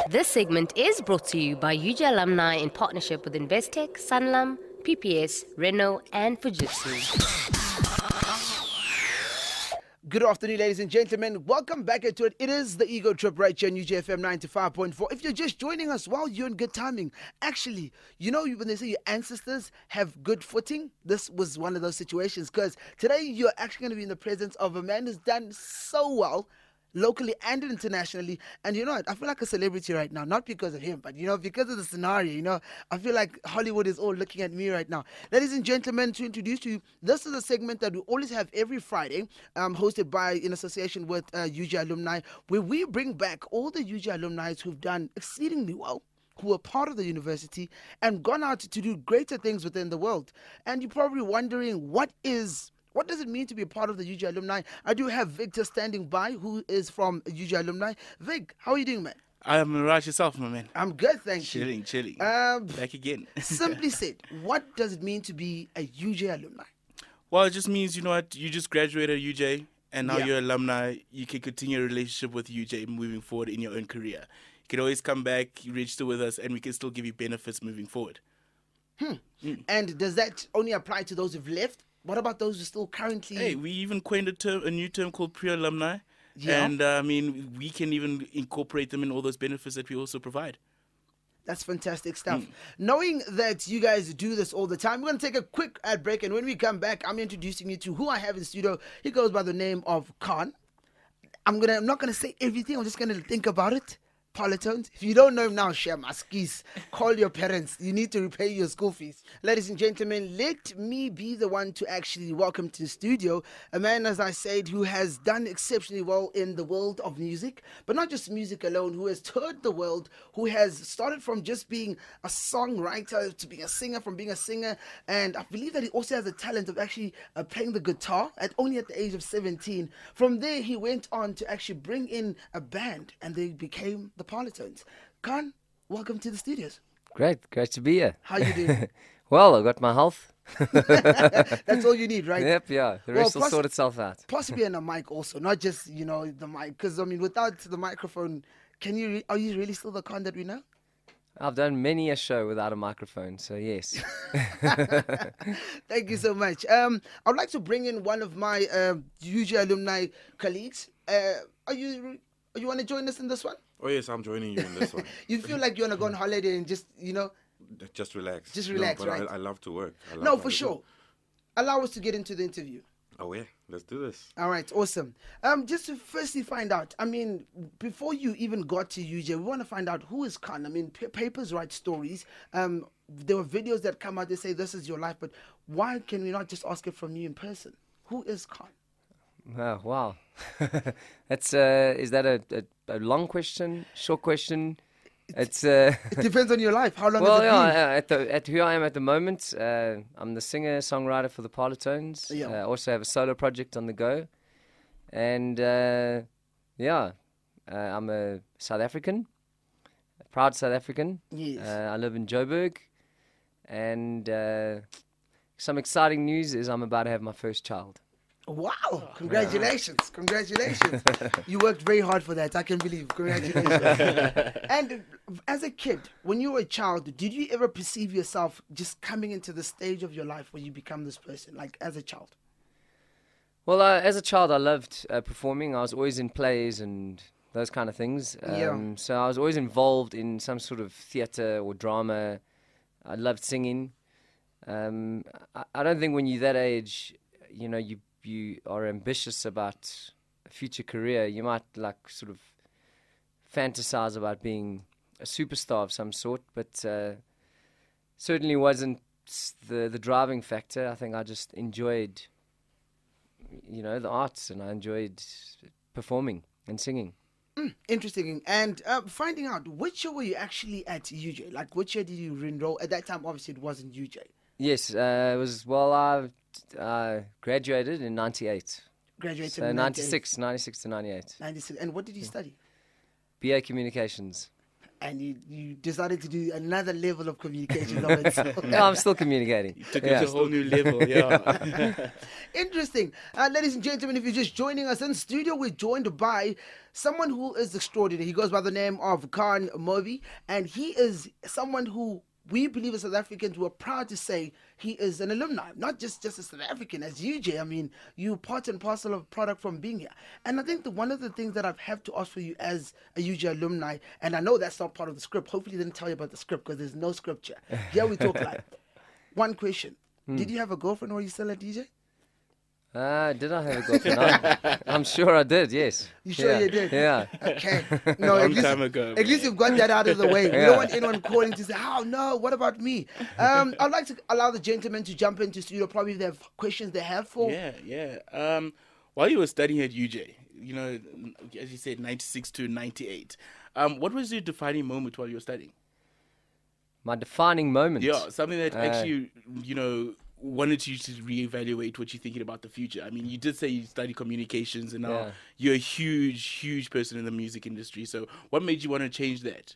This segment is brought to you by UJ Alumni in partnership with Investec, Sanlam, PPS, Renault and Fujitsu. Good afternoon, ladies and gentlemen. Welcome back into it. It is the Ego Trip right here on UJ'fm 95.4. If you're just joining us, well, you're in good timing. Actually, you know when they say your ancestors have good footing, this was one of those situations, because today you're actually going to be in the presence of a man who's done so well locally and internationally. And you know what? I feel like a celebrity right now, not because of him, but because of the scenario. I feel like Hollywood is all looking at me right now. Ladies and gentlemen, to introduce to you, this is a segment that we always have every Friday, hosted by, in association with UJ Alumni, where we bring back all the UJ alumni who've done exceedingly well, who are part of the university and gone out to do greater things within the world. And you're probably wondering, what does it mean to be a part of the UJ Alumni? I do have Victor standing by, who is from UJ Alumni. Vic, how are you doing, man? I'm right, yourself, my man. I'm good, thank you. Chilling. Back again. Simply said, what does it mean to be a UJ Alumni? Well, it just means, you know what, you just graduated UJ, and now you're alumni. You can continue a relationship with UJ moving forward in your own career. You can always come back, register with us, and we can still give you benefits moving forward. And does that only apply to those who've left? What about those who still currently... Hey, we even coined a new term called pre-alumni. Yeah. And, we can even incorporate them in all those benefits that we also provide. That's fantastic stuff. Knowing that you guys do this all the time, we're going to take a quick ad break. And when we come back, I'm introducing you to who I have in the studio. He goes by the name of Kahn. I'm not going to say everything. I'm just going to think about it. Parlotones. If you don't know him now, share my skis. Call your parents. You need to repay your school fees. Ladies and gentlemen, let me be the one to actually welcome to the studio a man, as I said, who has done exceptionally well in the world of music, but not just music alone, who has toured the world, who has started from just being a songwriter to being a singer, from being a singer, and I believe that he also has a talent of actually playing the guitar only at the age of 17. From there, he went on to actually bring in a band, and they became the Parlotones. Khan, welcome to the studios. Great to be here. How you doing? Well, I got my health. That's all you need, right? Yep, yeah. The rest will sort itself out. Possibly in a mic also, not just, the mic. Because, without the microphone, are you really still the Khan that we know? I've done many a show without a microphone, so yes. Thank you so much. I'd like to bring in one of my UJ alumni colleagues. You want to join us in this one? Oh, yes, I'm joining you in this one. You feel like you want to go on holiday and just, Just relax. Just relax, but right? I love to work. No, for sure. Allow us to get into the interview. Oh, yeah. Let's do this. All right, awesome. Just to firstly find out, before you even got to UJ, we want to find out who is Khan. Papers write stories. There were videos that come out, they say this is your life, but why can we not just ask it from you in person? Who is Khan? Oh, wow. That's is that a long question, short question? It depends on your life. How long well, has it been? at who I am at the moment, I'm the singer-songwriter for the Parlotones. Yeah. I also have a solo project on the go. And, I'm a South African, a proud South African. Yes. I live in Joburg. And some exciting news is I'm about to have my first child. Wow, congratulations. Congratulations. You worked very hard for that, I can believe. Congratulations. And as a kid, when you were a child, did you ever perceive yourself just coming into the stage of your life where you become this person, like as a child? Well, as a child, I loved performing. I was always in plays and those kind of things. So I was always involved in some sort of theatre or drama. I loved singing. I don't think when you're that age, you are ambitious about a future career, you might sort of fantasize about being a superstar of some sort, but certainly wasn't the driving factor. I think I just enjoyed, the arts, and I enjoyed performing and singing. Interesting. And finding out, which year were you actually at UJ? Like, which year did you enroll? At that time, obviously, it wasn't UJ. Yes, it was, I graduated in 98. Graduated in 96 to 98. 96. And what did you study? BA Communications. and you decided to do another level of communication of it. So. No, I'm still communicating. You took it to a whole new level, yeah. Interesting. Ladies and gentlemen, if you're just joining us in studio, we're joined by someone who is extraordinary. He goes by the name of Kahn Morbee, and he is someone who we believe as South Africans, we're proud to say he is an alumni, not just a South African. As UJ, I mean, you part and parcel of product from being here. And I think that one of the things that I've had to ask for you as a UJ alumni, and I know that's not part of the script. Hopefully they didn't tell you about the script because there's no scripture. Here we talk like one question. Did you have a girlfriend or are you still at DJ? Did I have a girlfriend? I'm sure I did, yes. You sure you did? Yeah. Okay. No, Long time ago, at least you've got that out of the way. We don't want anyone calling to say, oh, no, what about me? I'd like to allow the gentlemen to jump into studio, probably if they have questions they have for. Yeah. While you were studying at UJ, you know, as you said, 96 to 98, what was your defining moment while you were studying? My defining moment? Yeah, something that actually, you know, wanted you to reevaluate what you're thinking about the future. I mean, you did say you studied communications and now you're a huge person in the music industry. So what made you want to change that?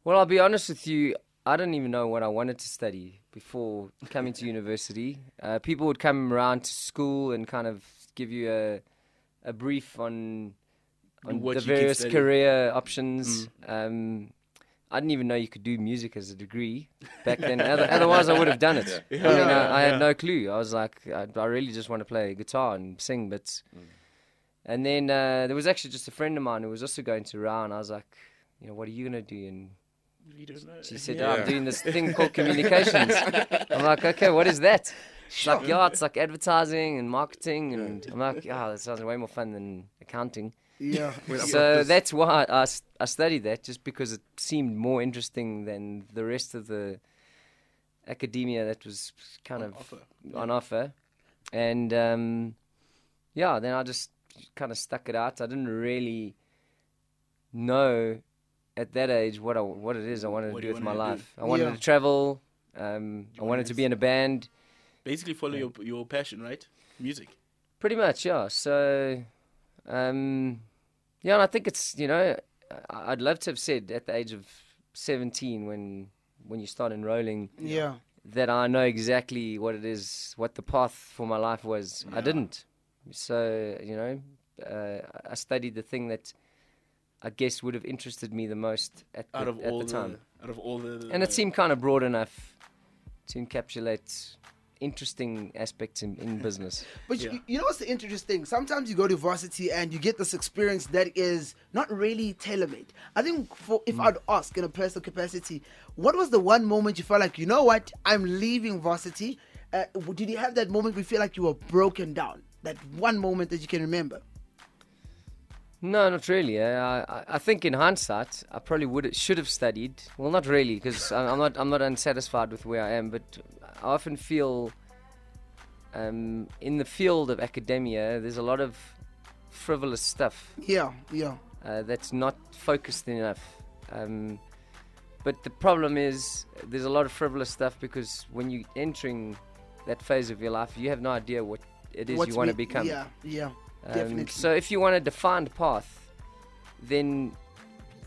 Well, I'll be honest with you. I didn't even know what I wanted to study before coming to university. People would come around to school and kind of give you a brief on the various career options. I didn't even know you could do music as a degree back then. Otherwise, I would have done it. I had no clue. I was like, I really just want to play guitar and sing bits. And then there was actually just a friend of mine who was also going to RAW, and I was like, you know, what are you going to do? And you don't know. she said, I'm doing this thing called communications. I'm like, okay, what is that? It's like, it's like advertising and marketing. And I'm like, that sounds way more fun than accounting. Yeah. So that's why I studied that, just because it seemed more interesting than the rest of the academia that was kind of on offer. And then I just kind of stuck it out. I didn't really know at that age what it is I wanted to do with my life. I wanted to travel. I wanted to be in a band. Basically follow your passion, right? Music. Pretty much, yeah. So... and I think it's, you know, I'd love to have said at the age of 17 when you start enrolling that I know exactly what it is, what the path for my life was. I didn't. So, you know, I studied the thing that I guess would have interested me the most at the time. Out of all the... And it seemed kind of broad enough to encapsulate interesting aspects in business. But you know what's the interesting thing? Sometimes you go to Varsity and you get this experience that is not really tailor-made. I think if I'd ask in a personal capacity, what was the one moment you felt like, you know what, I'm leaving Varsity? Did you have that moment where you feel like you were broken down? That one moment that you can remember? No, not really. I think in hindsight, I probably should have studied. Well, not really, because I'm not unsatisfied with where I am. But I often feel, in the field of academia, there's a lot of frivolous stuff. Yeah. That's not focused enough. But the problem is, there's a lot of frivolous stuff because when you're entering that phase of your life, you have no idea what it is you want to become. Yeah. Definitely. So if you want a defined path, then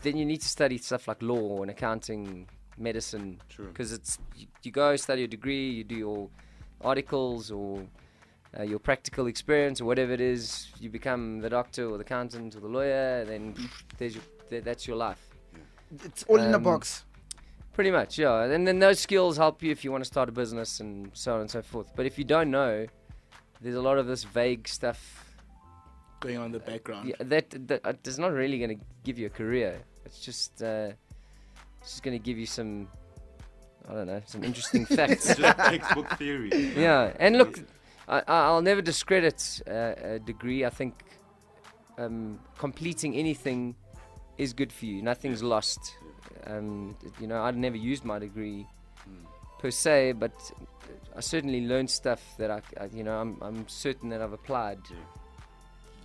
you need to study stuff like law and accounting, medicine. True. Because it's you go study a degree, you do your articles or your practical experience or whatever it is, you become the doctor or the accountant or the lawyer, then that's your life. It's all in a box. Pretty much, yeah. And then those skills help you if you want to start a business and so on and so forth. But if you don't know, there's a lot of this vague stuff going on in the background. Yeah, that is not really going to give you a career. It's just going to give you some, I don't know, some interesting facts. It's just textbook theory. Yeah, and look, I'll never discredit a degree. I think completing anything is good for you. Nothing's lost. You know, I'd never used my degree per se, but I certainly learned stuff that I'm certain that I've applied.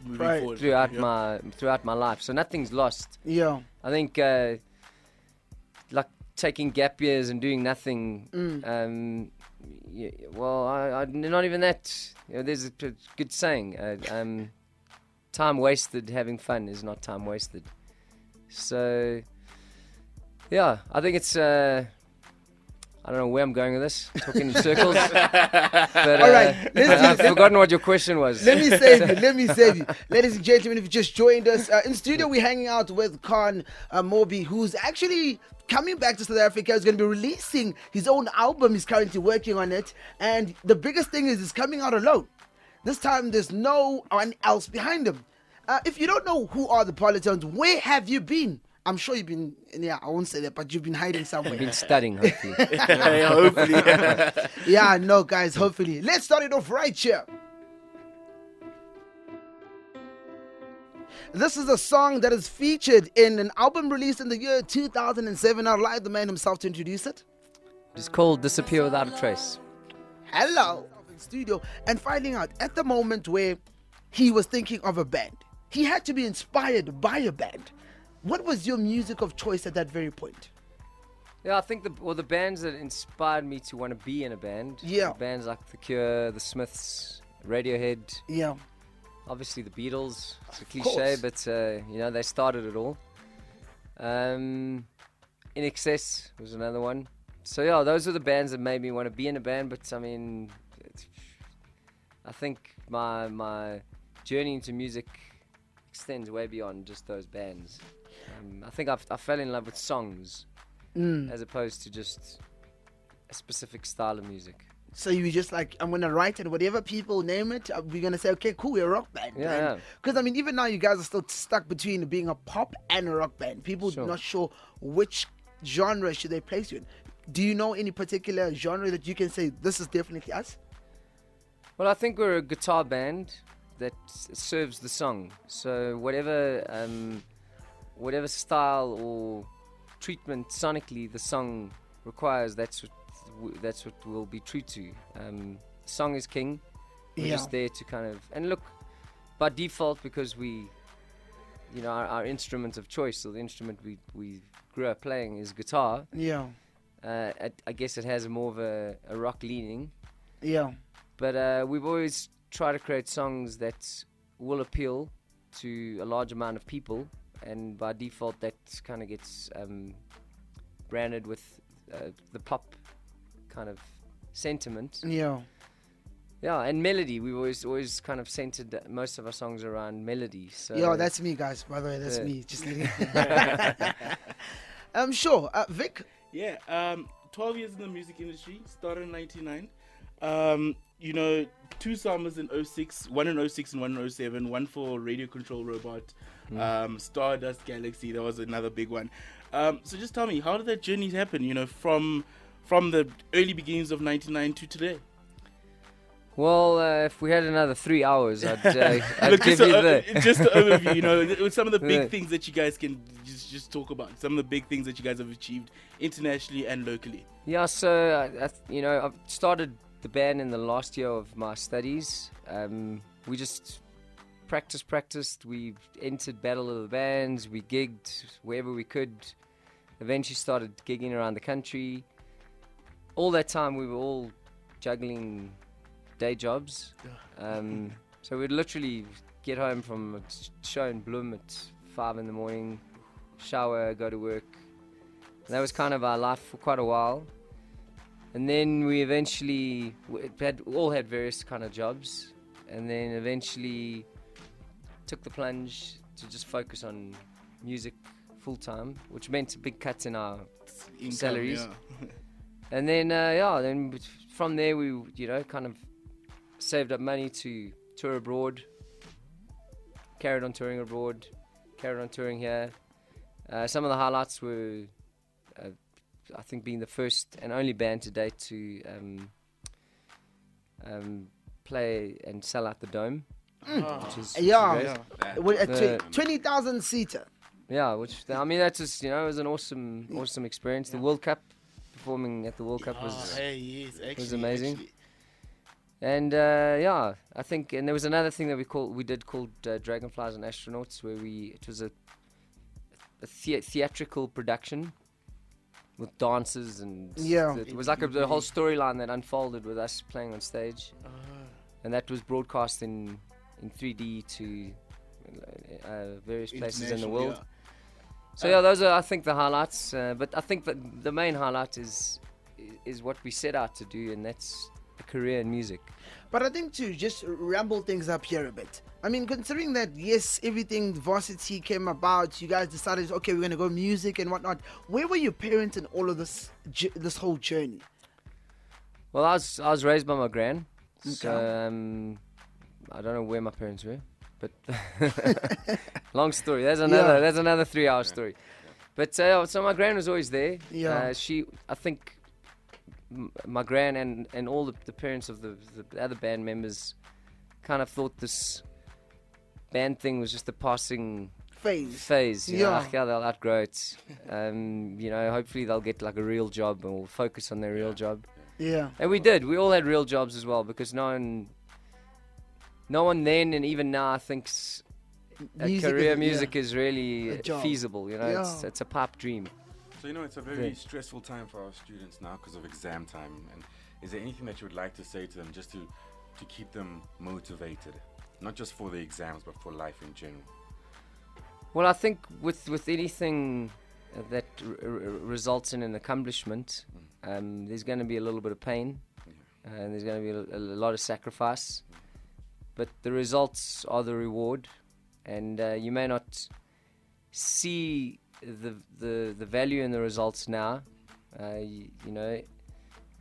Moving forward, throughout my life, so nothing's lost. Yeah, I think like taking gap years and doing nothing. I not even that. You know, there's a good saying: time wasted having fun is not time wasted. So Yeah, I think it's. I don't know where I'm going with this. Talking in circles. But, All right, I've forgotten what your question was. Let me save you. Ladies and gentlemen, if you just joined us, in studio we're hanging out with Kahn Morbee, who's actually coming back to South Africa. He's going to be releasing his own album. He's currently working on it. And the biggest thing is he's coming out alone. This time there's no one else behind him. If you don't know who are the Parlotones, where have you been? I'm sure you've been, I won't say that, but you've been hiding somewhere. I've been studying, hopefully. Hopefully. Yeah, no, guys, hopefully. Let's start it off right here. This is a song that is featured in an album released in the year 2007. I'd like the man himself to introduce it. It's called Disappear Without a Trace. Hello. In studio and finding out at the moment where he was thinking of a band. He had to be inspired by a band. What was your music of choice at that very point? Yeah, I think the bands that inspired me to want to be in a band. Yeah. Bands like The Cure, The Smiths, Radiohead. Yeah. Obviously the Beatles. It's a course. cliche, but they started it all. In Excess was another one. So yeah, those are the bands that made me want to be in a band. But I mean, I think my journey into music extends way beyond just those bands. I think I fell in love with songs as opposed to just a specific style of music. So you were just like, I'm going to write it, whatever people name it, we're going to say, okay, cool, we're a rock band. Yeah. Because, I mean, even now you guys are still stuck between being a pop and a rock band. People Sure. not sure which genre should they place you in. Do you know any particular genre that you can say, this is definitely us? Well, I think we're a guitar band that serves the song. So whatever style or treatment sonically the song requires, that's what we'll be true to. Song is king. We're just there to kind of, and look, by default, because we, our instrument of choice, or the instrument we grew up playing is guitar. Yeah. I guess it has more of a rock leaning. Yeah. But we've always tried to create songs that will appeal to a large amount of people, and by default that kind of gets branded with the pop kind of sentiment. Yeah. Yeah, and melody. We've always kind of centered most of our songs around melody. So Yo, that's me, guys. By the way, that's me. Just I'm sure. Vic? Yeah, 12 years in the music industry, started in 99. 2 summers in 06, one in 06 and one in 07, one for Radio Control Robot, Stardust Galaxy, that was another big one. So just tell me, how did that journey happen, from the early beginnings of 99 to today? Well, if we had another 3 hours, I'd Look, give you the... just an overview, some of the big things that you guys can just talk about, some of the big things that you guys have achieved internationally and locally. Yeah, so, I've started the band in the last year of my studies. We just practiced. We entered Battle of the Bands. We gigged wherever we could. Eventually started gigging around the country. All that time we were all juggling day jobs. So we'd literally get home from a show in Bloem at 5 in the morning, shower, go to work. And that was kind of our life for quite a while. And then we eventually all had various kind of jobs, and then eventually took the plunge to just focus on music full time, which meant big cuts in our salaries. Yeah. And then from there we kind of saved up money to tour abroad, carried on touring abroad, carried on touring here. Some of the highlights were I think being the first and only band to date to play and sell out the Dome. Which is a 20,000 seater. Yeah, that just it was an awesome experience. The World Cup, performing at the World Cup was amazing. Actually. And I think, and there was another thing that we did called Dragonflies and Astronauts, where it was a theatrical production with dances and it was like the whole storyline that unfolded with us playing on stage, and that was broadcast in 3D to various places in the world. So yeah, those are, I think, the highlights. But I think that the main highlight is what we set out to do, and that's a career in music. But I think to just ramble things up here a bit. I mean, considering that, yes, everything Varsity came about, you guys decided, okay, we're going to go music and whatnot. Where were your parents in all of this whole journey? Well, I was raised by my gran. Okay. So I don't know where my parents were, but long story. That's another 3-hour story. But so my gran was always there. Yeah. I think my gran and all the parents of the other band members kind of thought this band thing was just a passing phase. You know, like, yeah, they'll outgrow it. You know, hopefully they'll get like a real job and we'll focus on their real job. Yeah. And we did. We all had real jobs as well, because no one then and even now thinks music is really feasible. You know, it's a pipe dream. So, you know, it's a very stressful time for our students now because of exam time. And is there anything that you would like to say to them just to keep them motivated? Not just for the exams, but for life in general. Well, I think with anything that results in an accomplishment, there's going to be a little bit of pain, and there's going to be a lot of sacrifice. But the results are the reward, and you may not see the value in the results now. You know,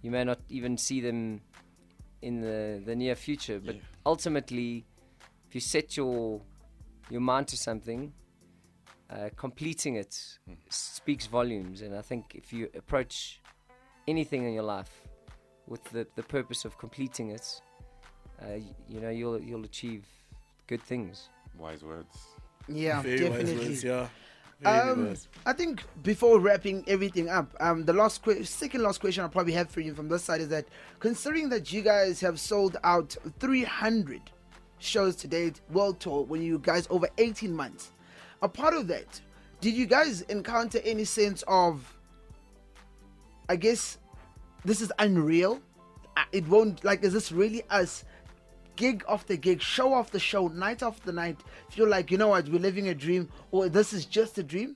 you may not even see them in the near future. But ultimately, if you set your mind to something, completing it speaks volumes. And I think if you approach anything in your life with the purpose of completing it, you know, you'll achieve good things. Wise words. Yeah, Very definitely. wise words, yeah. Very good words. I think before wrapping everything up, the second last question I probably have for you from this side is that, considering that you guys have sold out 300 shows to date, world tour, when you guys over 18 months, a part of that, did you guys encounter any sense of, I guess, this is unreal? It won't, like, is this really us? Gig after gig, show after show, night after night, feel like, you know what, we're living a dream, or this is just a dream?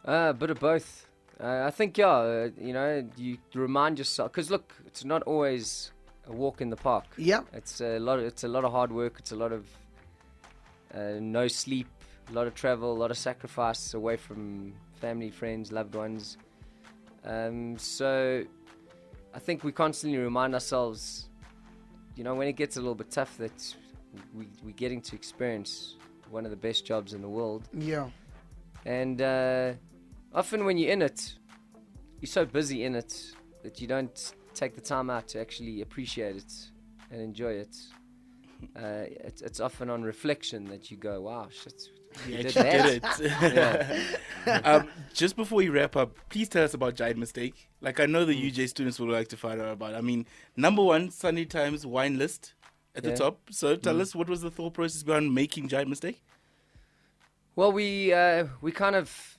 A bit of both. I think, you know, you remind yourself, because look, it's not always a walk in the park. Yeah. It's a lot of hard work. It's a lot of no sleep, a lot of travel, a lot of sacrifice away from family, friends, loved ones. So I think we constantly remind ourselves, you know, when it gets a little bit tough, that we're getting to experience one of the best jobs in the world. Yeah. And often when you're in it, you're so busy in it that you don't take the time out to actually appreciate it and enjoy it. It's often on reflection that you go, wow, shit, You we actually that. did it. Just before we wrap up, please tell us about Giant Mistake. Like, I know the UJ students would like to find out about. I mean, -- Sunday Times wine list at the top. So tell us, what was the thought process behind making Giant Mistake? Well, we kind of...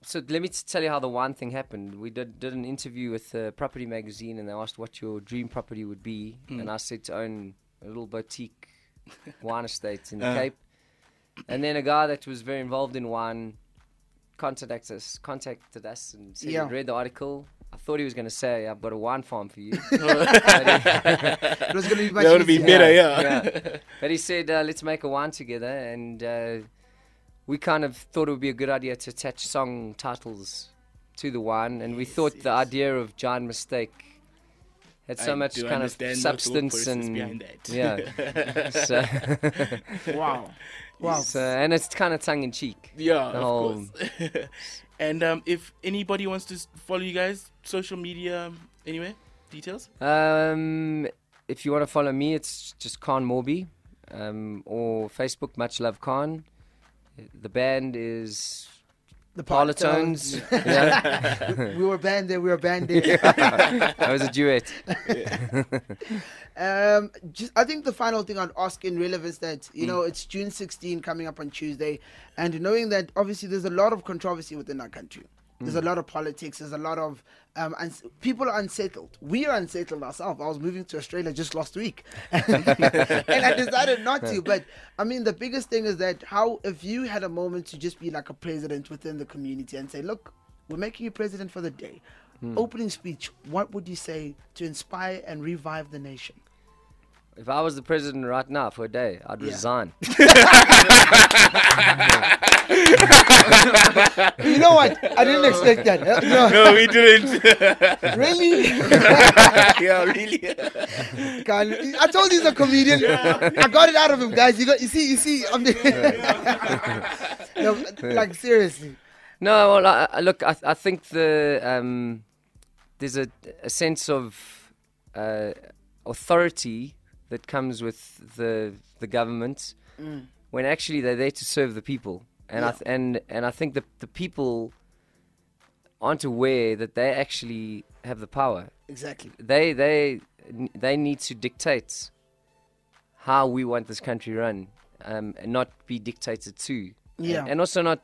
So let me tell you how the wine thing happened. We did an interview with Property Magazine, and they asked what your dream property would be. And I said to own a little boutique wine estate in the Cape. And then a guy that was very involved in wine contacted us and said he'd read the article. I thought he was going to say, I've got a wine farm for you. It was going to be much That would be easier. better, But he said, let's make a wine together. And we kind of thought it would be a good idea to attach song titles to the wine. And we thought the idea of Giant Mistake had so much kind of substance and behind that. Yeah. So Wow. So, and it's kind of tongue in cheek. Yeah, The of whole- course. And if anybody wants to follow you guys, social media, anywhere, details? If you want to follow me, it's just Khan Morbee, or Facebook, Much Love Khan. The band is The Parlotones. Yeah. We were banned there. We were banned there. That was a duet. I think the final thing I'd ask in relevance that, you know, it's June 16 coming up on Tuesday, and knowing that obviously there's a lot of controversy within our country. There's a lot of politics. There's a lot of people are unsettled. We are unsettled ourselves. I was moving to Australia just last week, and I decided not to. But I mean, the biggest thing is that if you had a moment to just be like a president within the community and say, look, we're making you president for the day. Opening speech, what would you say to inspire and revive the nation? If I was the president right now for a day, I'd resign. You know what? I didn't expect that. No, we didn't. Really? Yeah, really. I told you he's a comedian. I got it out of him, guys. You see. No, like seriously. No, well, look, I think there's a sense of authority that comes with the government when actually they're there to serve the people, and I think that the people aren't aware that they actually have the power. Exactly. They need to dictate how we want this country run, and not be dictated to. Yeah. And also not.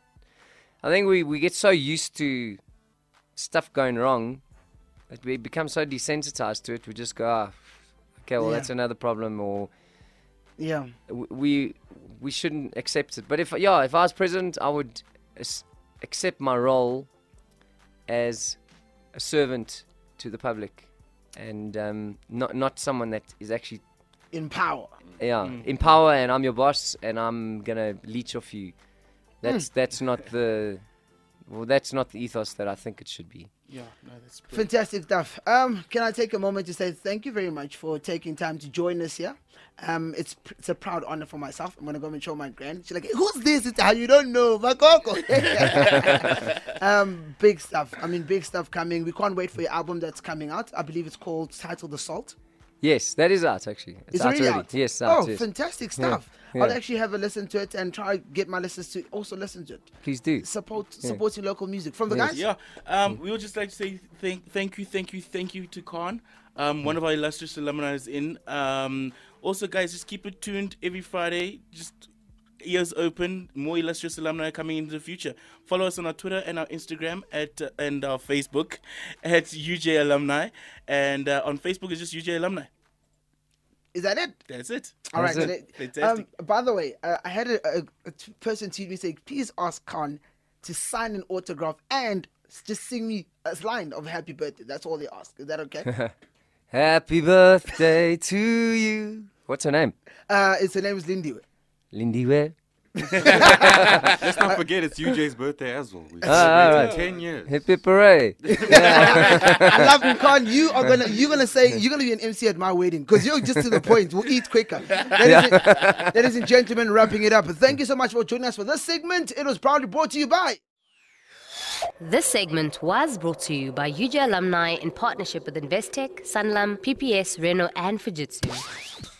I think we get so used to stuff going wrong that we become so desensitized to it. We just go, okay, well, that's another problem, or we shouldn't accept it. But if I was president, I would accept my role as a servant to the public, and not someone that is actually in power. Yeah, in power, and I'm your boss, and I'm gonna leech off you. That's not the ethos that I think it should be. Yeah, no, that's brilliant. Fantastic stuff. Can I take a moment to say thank you very much for taking time to join us here? It's a proud honor for myself. I'm gonna go and show my grand. She's like, "Who's this? It's how you don't know, Makoko." Big stuff. I mean, big stuff coming. We can't wait for your album that's coming out. I believe it's titled Assault. Yes, that is out actually. It's already out. Yes, out. Oh, fantastic stuff. Yeah. I'll actually have a listen to it and try get my listeners to also listen to it. Please do. Supporting local music from the guys. Yeah. We would just like to say thank you to Kahn. One of our illustrious alumni is in. Also, guys, just keep it tuned every Friday. Just ears open. More illustrious alumni coming into the future. Follow us on our Twitter and our Instagram and our Facebook at UJ Alumni, and on Facebook it's just UJ Alumni. Is that it? That's it. All right. Fantastic. By the way, I had a person tweet me saying, please ask Khan to sign an autograph and just sing me a line of happy birthday. That's all they ask. Is that okay? Happy birthday to you. What's her name? Her name is Lindiwe. Lindiwe. Let's not forget it's UJ's birthday as well. We've celebrated 10 years. Happy parade. I love you, Khan. You're gonna be an MC at my wedding because you're just to the point. We'll eat quicker. Ladies and gentlemen, wrapping it up. Thank you so much for joining us for this segment. It was proudly brought to you by. This segment was brought to you by UJ Alumni in partnership with Investec, Sanlam, PPS, Renault and Fujitsu.